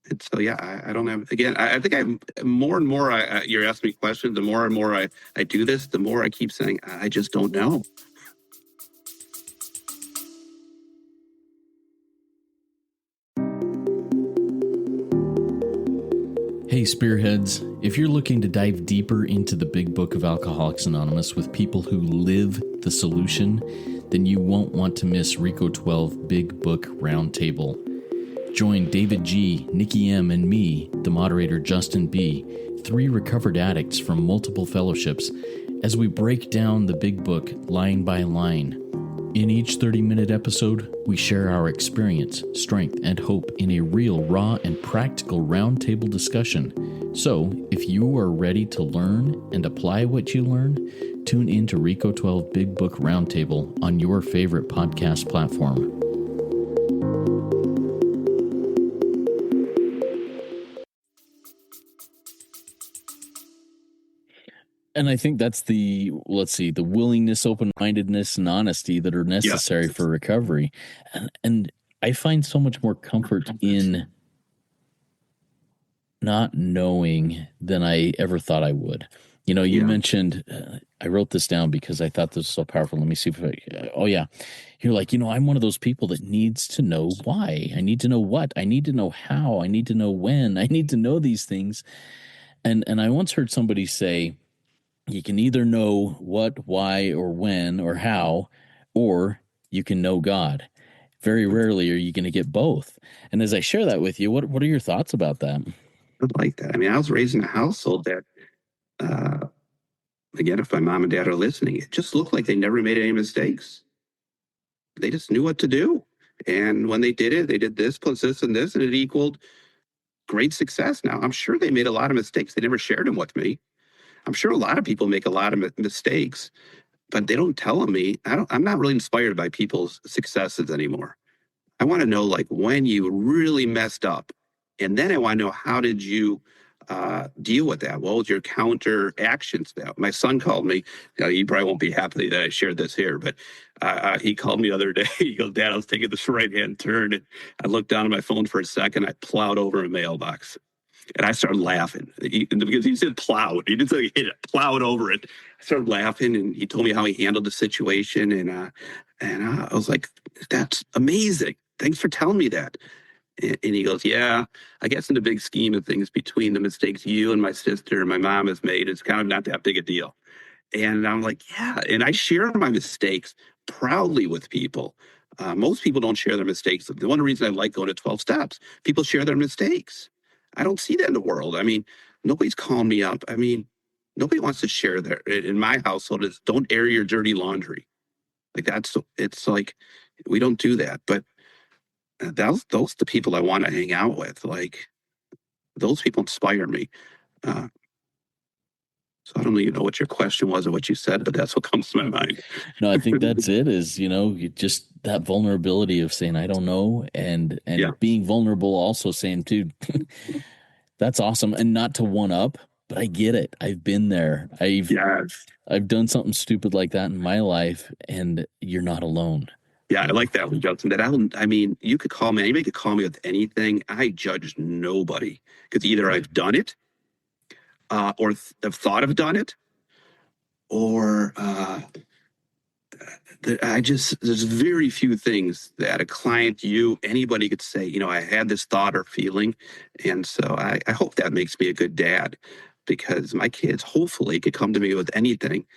And so, yeah, I don't have, again, I think I'm more and more, you're asking me questions, the more and more I do this, the more I keep saying, I just don't know. Hey, Spearheads, if you're looking to dive deeper into the big book of Alcoholics Anonymous with people who live the solution, then you won't want to miss RICO 12 Big Book Roundtable. Join David G., Nikki M., and me, the moderator Justin B., 3 recovered addicts from multiple fellowships, as we break down the big book line by line. In each 30-minute episode, we share our experience, strength, and hope in a real, raw, and practical roundtable discussion. So, if you are ready to learn and apply what you learn, tune in to RICO 12 Big Book Roundtable on your favorite podcast platform. And I think that's the willingness, open-mindedness, and honesty that are necessary for recovery. And I find so much more comfort in not knowing than I ever thought I would. You mentioned, I wrote this down because I thought this was so powerful. Let me see if you're like, I'm one of those people that needs to know why. I need to know what. I need to know how. I need to know when. I need to know these things. And I once heard somebody say, you can either know what, why, or when, or how, or you can know God. Very rarely are you going to get both. And as I share that with you, what are your thoughts about that? I like that. I mean, I was raised in a household that, again, if my mom and dad are listening, it just looked like they never made any mistakes. They just knew what to do. And when they did it, they did this plus this and this, and it equaled great success. Now, I'm sure they made a lot of mistakes. They never shared them with me. I'm sure a lot of people make a lot of mistakes, but they don't tell me. I'm not really inspired by people's successes anymore. I want to know, like, when you really messed up, and then I want to know, how did you deal with that? What was your counter actions? That my son called me. You probably won't be happy that I shared this here, but he called me the other day. He goes, "Dad, I was taking this right-hand turn, and I looked down at my phone for a second. I plowed over a mailbox." And I started laughing because he said plowed. He didn't say hit it, plowed over it. I started laughing, and he told me how he handled the situation. And I was like, that's amazing. Thanks for telling me that. And he goes, yeah, I guess in the big scheme of things, between the mistakes you and my sister and my mom has made, it's kind of not that big a deal. And I'm like, yeah. And I share my mistakes proudly with people. Most people don't share their mistakes. The one reason I like going to 12 steps, people share their mistakes. I don't see that in the world. I mean, nobody's calling me up. I mean, nobody wants to share their, in my household, it's don't air your dirty laundry. Like it's like, we don't do that. But those are the people I want to hang out with. Like, those people inspire me. Uh, so I don't even know what your question was or what you said, but that's what comes to my mind. No, I think that's it is, you just that vulnerability of saying, I don't know. Yeah. And being vulnerable, also saying, dude, that's awesome. And not to one up, but I get it. I've been there. Yes. I've done something stupid like that in my life, and you're not alone. Yeah, I like that one, Justin. I mean, you could call me, anybody could call me with anything. I judge nobody because either I've done it or have thought of done it, or there's very few things that a client, anybody could say, I had this thought or feeling. And so I hope that makes me a good dad because my kids hopefully could come to me with anything.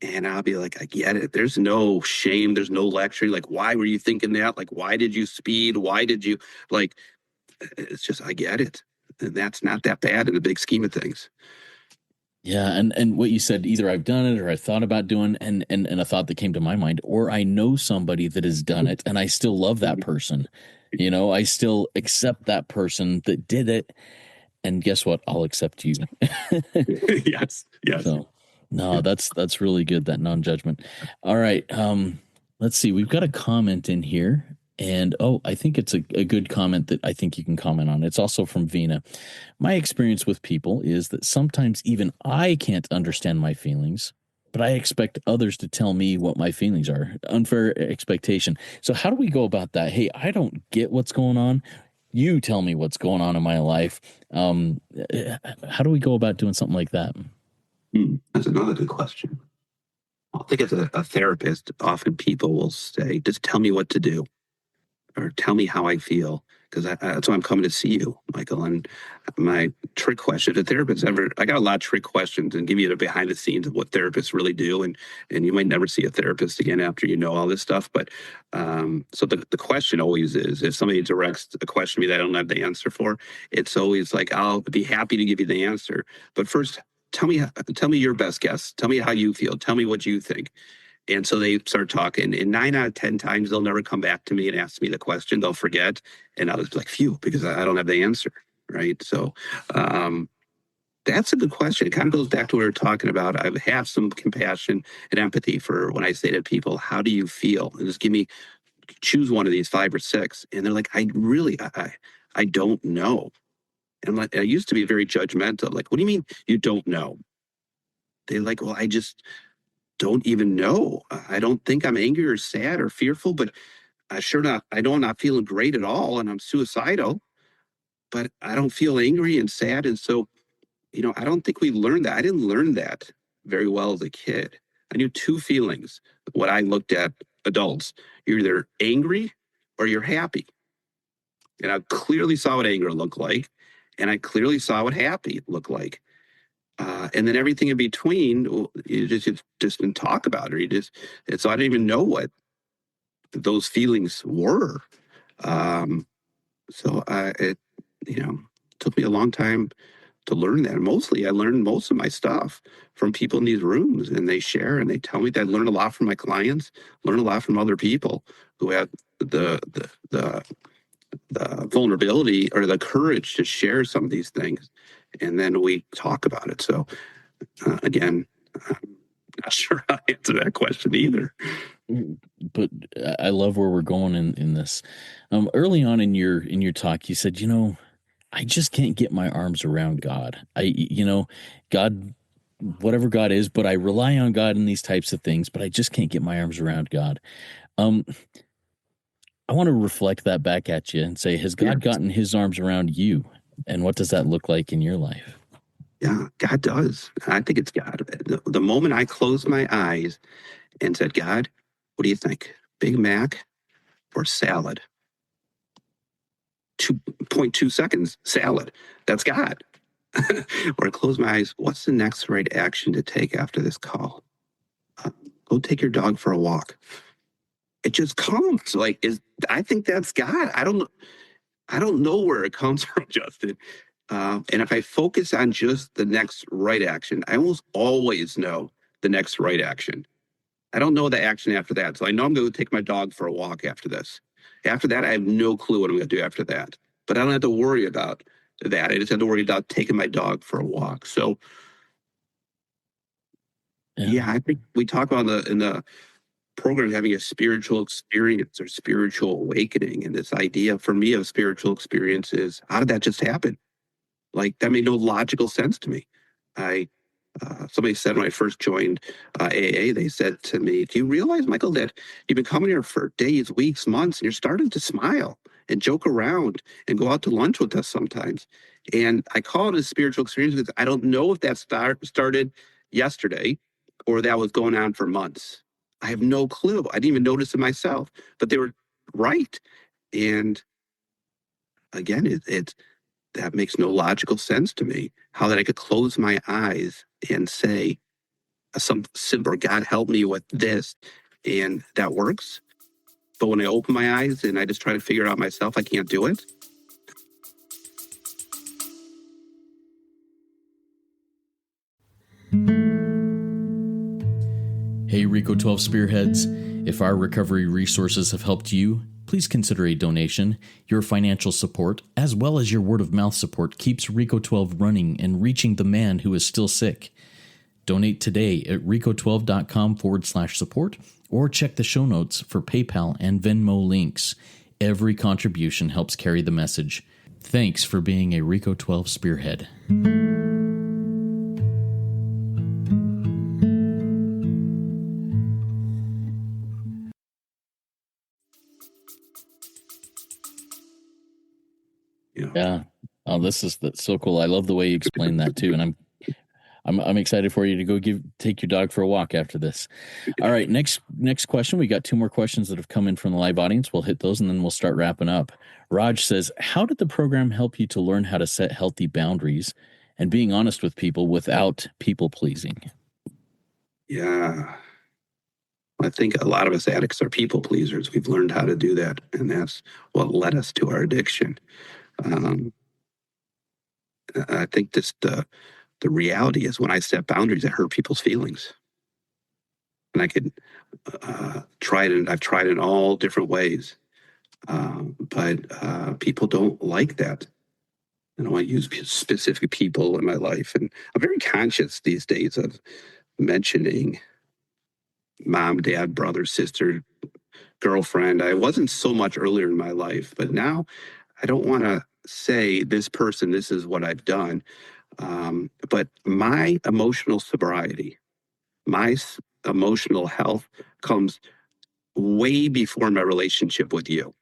And I'll be like, I get it. There's no shame. There's no lecturing. Like, why were you thinking that? Like, why did you speed? Why did you like, it's just, I get it. And that's not that bad in the big scheme of things. Yeah, and what you said, either I've done it or I thought about doing, and a thought that came to my mind, or I know somebody that has done it, and I still love that person. I still accept that person that did it, and guess what? I'll accept you. Yes. Yes. So, no, that's really good, that non-judgment. All right, let's see. We've got a comment in here, and I think it's a good comment that I think you can comment on. It's also from Vina. My experience with people is that sometimes even I can't understand my feelings, but I expect others to tell me what my feelings are. Unfair expectation. So how do we go about that? Hey, I don't get what's going on. You tell me what's going on in my life. How do we go about doing something like that? That's another good question. I think as a therapist, often people will say, just tell me what to do or tell me how I feel. Because that's why I'm coming to see you, Michael. And my trick question, the therapist I got a lot of trick questions and give you the behind the scenes of what therapists really do. And you might never see a therapist again after you know all this stuff. But so the question always is if somebody directs a question to me that I don't have the answer for, it's always like, I'll be happy to give you the answer. But first, tell me your best guess. Tell me how you feel. Tell me what you think. And so they start talking, and 9 out of 10 times they'll never come back to me and ask me the question. They'll forget, and I'll just be like, "Phew," because I don't have the answer, right? So that's a good question. It kind of goes back to what we were talking about. I have some compassion and empathy for when I say to people, "How do you feel?" And just choose one of these 5 or 6, and they're like, I don't know." And like, I used to be very judgmental. Like, what do you mean you don't know? They're like, well, I just don't even know. I don't think I'm angry or sad or fearful, but I know I'm not feeling great at all and I'm suicidal, but I don't feel angry and sad. And so, I don't think we learned that. I didn't learn that very well as a kid. I knew 2 feelings. What I looked at adults, you're either angry or you're happy. And I clearly saw what anger looked like. And I clearly saw what happy looked like. And then everything in between, you just didn't talk about it. Or and so I didn't even know what those feelings were. Um, it took me a long time to learn that. And mostly, I learned most of my stuff from people in these rooms, and they share and they tell me that I learn a lot from my clients, learn a lot from other people who have the the vulnerability or the courage to share some of these things, and then we talk about it. So again, I'm not sure how to answer that question either. But I love where we're going in this. Early on in your talk, you said, I just can't get my arms around God. God, whatever God is, but I rely on God in these types of things, but I just can't get my arms around God. Um, I want to reflect that back at you and say, has Yeah, God gotten his arms around you? And what does that look like in your life? yeah, God does. I think it's God. The moment I closed my eyes and said, God, what do you think? Big Mac or salad? 2.2 seconds, salad. That's God. Or I close my eyes. What's the next right action to take after this call? go take your dog for a walk. It just comes. I think that's God. I don't know where it comes from, Justin. And if I focus on just the next right action, I almost always know the next right action. I don't know the action after that. So I know I'm going to take my dog for a walk after this. After that, I have no clue what I'm going to do after that. But I don't have to worry about that. I just have to worry about taking my dog for a walk. So, yeah, I think we talk about in the program having a spiritual experience or spiritual awakening. And this idea for me of spiritual experience is, how did that just happen? Like, that made no logical sense to me. Somebody said when I first joined AA, they said to me, "Do you realize, Michael, that you've been coming here for days, weeks, months, and you're starting to smile and joke around and go out to lunch with us sometimes?" And I call it a spiritual experience because I don't know if that started yesterday or that was going on for months. I have no clue. I didn't even notice it myself, but they were right. And again, it's that makes no logical sense to me. How that I could close my eyes and say some simple, God help me with this, and that works. But when I open my eyes and I just try to figure it out myself, I can't do it. Hey, Rico 12 Spearheads. If our recovery resources have helped you, please consider a donation. Your financial support, as well as your word of mouth support, keeps Rico 12 running and reaching the man who is still sick. Donate today at rico12.com/support or check the show notes for PayPal and Venmo links. Every contribution helps carry the message. Thanks for being a Rico 12 Spearhead. Yeah. Oh, that's so cool. I love the way you explain that too, and I'm excited for you to go take your dog for a walk after this. All right, next question. We got 2 more questions that have come in from the live audience. We'll hit those and then we'll start wrapping up. Raj says, "How did the program help you to learn how to set healthy boundaries and being honest with people without people pleasing?" Yeah. I think a lot of us addicts are people pleasers. We've learned how to do that, and that's what led us to our addiction. I think the reality is when I set boundaries, it hurt people's feelings. And I could try it, and I've tried it in all different ways. But people don't like that. I don't want to use specific people in my life. And I'm very conscious these days of mentioning mom, dad, brother, sister, girlfriend. I wasn't so much earlier in my life, but now I don't want to say this person, this is what I've done. But my emotional sobriety, my emotional health comes way before my relationship with you.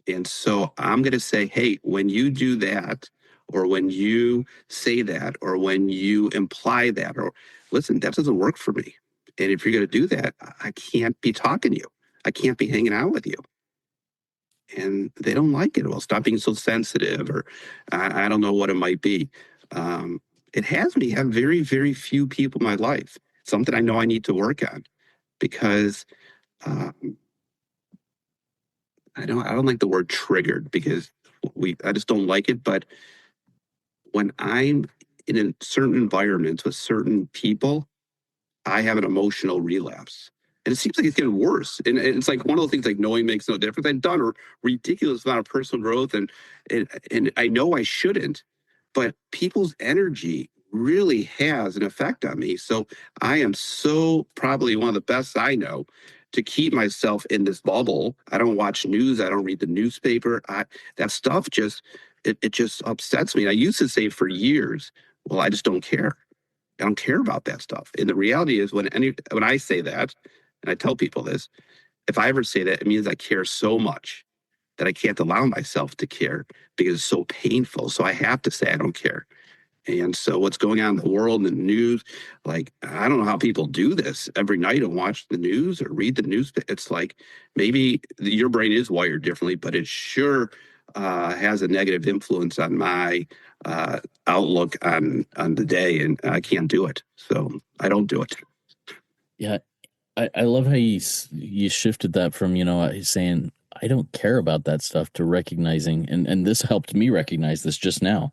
And so I'm going to say, hey, when you do that, or when you say that, or when you imply that, or listen, that doesn't work for me. And if you're going to do that, I can't be talking to you. I can't be hanging out with you. And they don't like it. Well, stop being so sensitive, or I don't know what it might be. It has me have very, very few people in my life. Something I know I need to work on, because I don't like the word triggered, because I just don't like it. But when I'm in a certain environments with certain people, I have an emotional relapse. And it seems like it's getting worse. And it's like one of those things, like knowing makes no difference. I've done a ridiculous amount of personal growth, and I know I shouldn't, but people's energy really has an effect on me. So I am so probably one of the best I know to keep myself in this bubble. I don't watch news. I don't read the newspaper. That stuff it just upsets me. And I used to say for years, well, I just don't care. I don't care about that stuff. And the reality is when I say that, and I tell people this, if I ever say that, it means I care so much that I can't allow myself to care because it's so painful. So I have to say I don't care. And so what's going on in the world and the news, like, I don't know how people do this every night and watch the news or read the news. It's like maybe your brain is wired differently, but it sure has a negative influence on my outlook on the day, and I can't do it. So I don't do it. Yeah. I love how you shifted that from, saying, I don't care about that stuff to recognizing, and this helped me recognize this just now.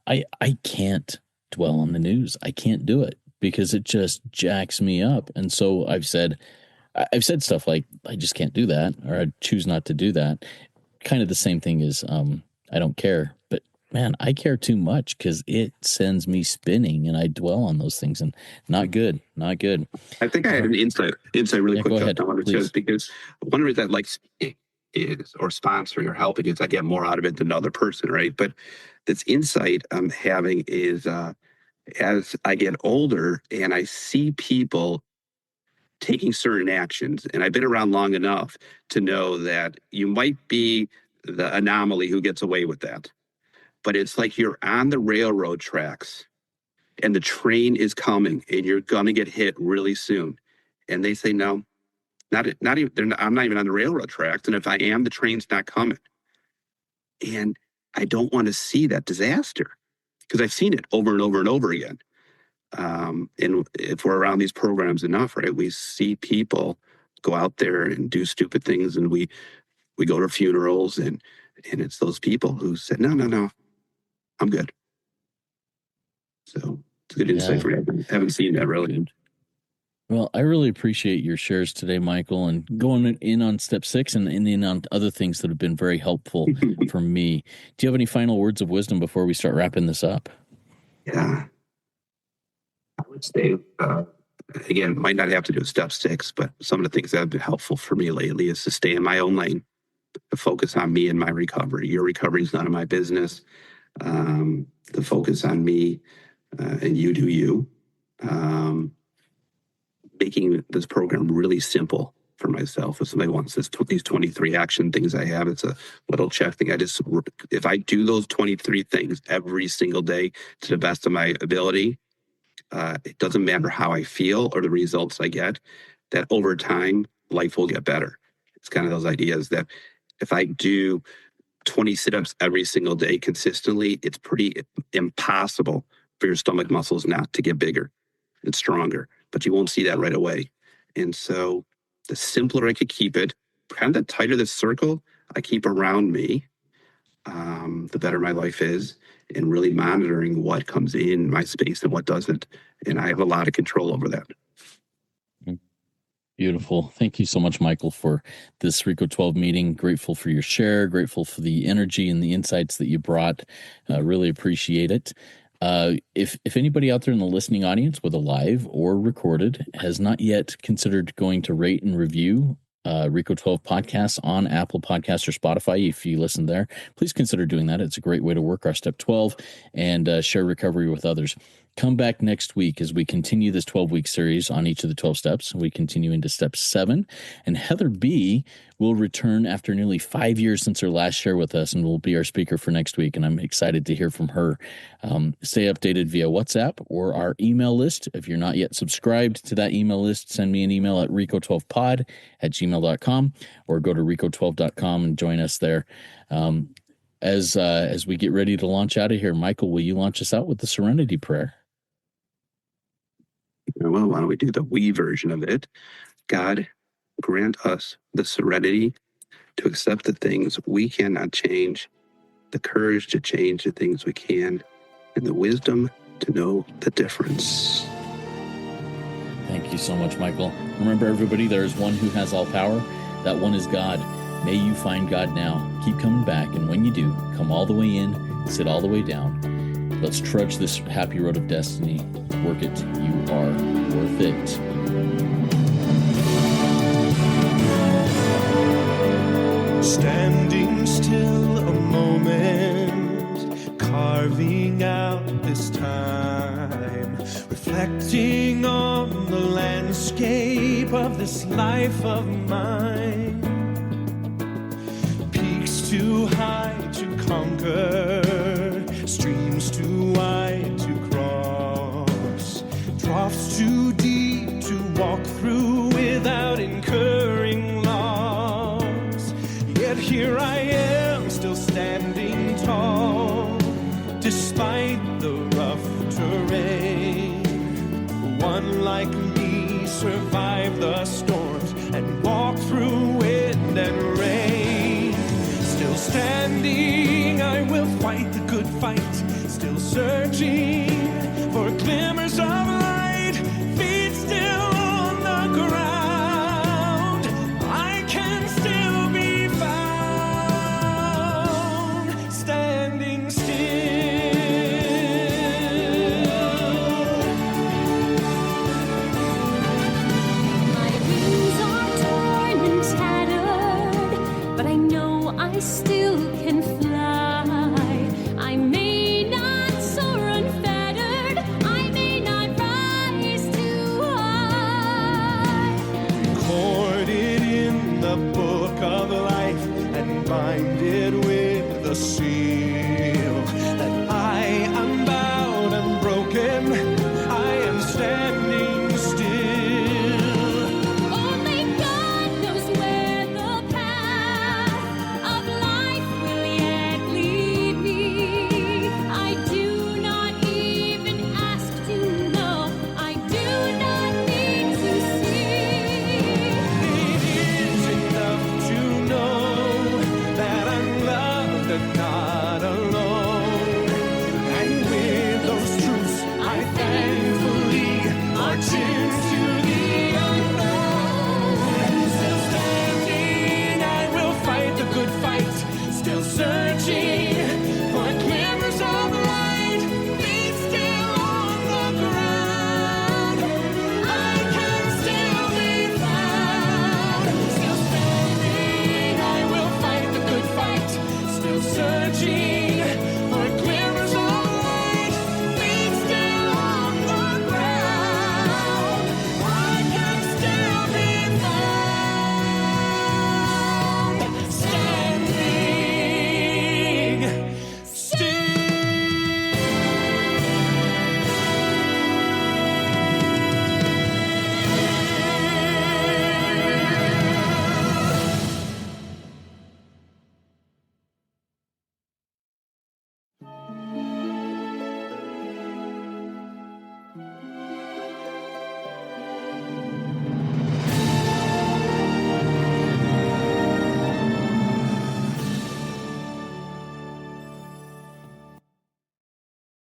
I can't dwell on the news. I can't do it because it just jacks me up. And so I've said stuff like, I just can't do that, or I choose not to do that. Kind of the same thing as I don't care, but man, I care too much because it sends me spinning and I dwell on those things, and not good. I think I had an insight really quick. Go ahead, because one reason I like speaking is, or sponsoring or helping, is I get more out of it than the other person, right? But this insight I'm having is as I get older and I see people taking certain actions, and I've been around long enough to know that you might be the anomaly who gets away with that. But it's like you're on the railroad tracks and the train is coming and you're going to get hit really soon. And they say, no, not even, I'm not even on the railroad tracks. And if I am, the train's not coming. And I don't want to see that disaster because I've seen it over and over and over again. And if we're around these programs enough, right, we see people go out there and do stupid things, and we go to funerals, and it's those people who said, no, I'm good. So it's a good insight for me. I haven't seen that really. Well, I really appreciate your shares today, Michael, and going in on step 6 and in on other things that have been very helpful for me. Do you have any final words of wisdom before we start wrapping this up? Yeah. I would say, again, might not have to do with step 6, but some of the things that have been helpful for me lately is to stay in my own lane, to focus on me and my recovery. Your recovery is none of my business. To focus on me and you do you. Making this program really simple for myself. If somebody wants these 23 action things I have, it's a little check thing. If I do those 23 things every single day to the best of my ability, it doesn't matter how I feel or the results I get, that over time, life will get better. It's kind of those ideas that if I do 20 sit-ups every single day consistently, it's pretty impossible for your stomach muscles not to get bigger and stronger, but you won't see that right away. And so the simpler I could keep it, kind of the tighter the circle I keep around me, the better my life is, and really monitoring what comes in my space and what doesn't. And I have a lot of control over that. Beautiful. Thank you so much, Michael, for this RICO 12 meeting. Grateful for your share. Grateful for the energy and the insights that you brought. Really appreciate it. If anybody out there in the listening audience, whether live or recorded, has not yet considered going to rate and review RICO 12 podcasts on Apple Podcasts or Spotify, if you listen there, please consider doing that. It's a great way to work our step 12 and share recovery with others. Come back next week as we continue this 12-week series on each of the 12 steps. We continue into step 7, and Heather B. will return after nearly 5 years since her last share with us and will be our speaker for next week, and I'm excited to hear from her. Stay updated via WhatsApp or our email list. If you're not yet subscribed to that email list, send me an email at rico12pod@gmail.com or go to rico12.com and join us there. As we get ready to launch out of here, Michael, will you launch us out with the Serenity Prayer? Well, why don't we do the we version of it? God, grant us the serenity to accept the things we cannot change, the courage to change the things we can, and the wisdom to know the difference. Thank you so much, Michael. Remember, everybody, there is one who has all power. That one is God. May you find God now. Keep coming back, and when you do, come all the way in, sit all the way down. Let's trudge this happy road of destiny. Work it. You are worth it. Standing still a moment, carving out this time, reflecting on the landscape of this life of mine. Peaks too high to conquer, streams too wide to cross, troughs too deep to walk through without incurring loss. Yet here I am, still standing tall, despite the rough terrain. One like me me survive the storms and walk through wind and rain. Still standing, I will fight the good fight. Still searching,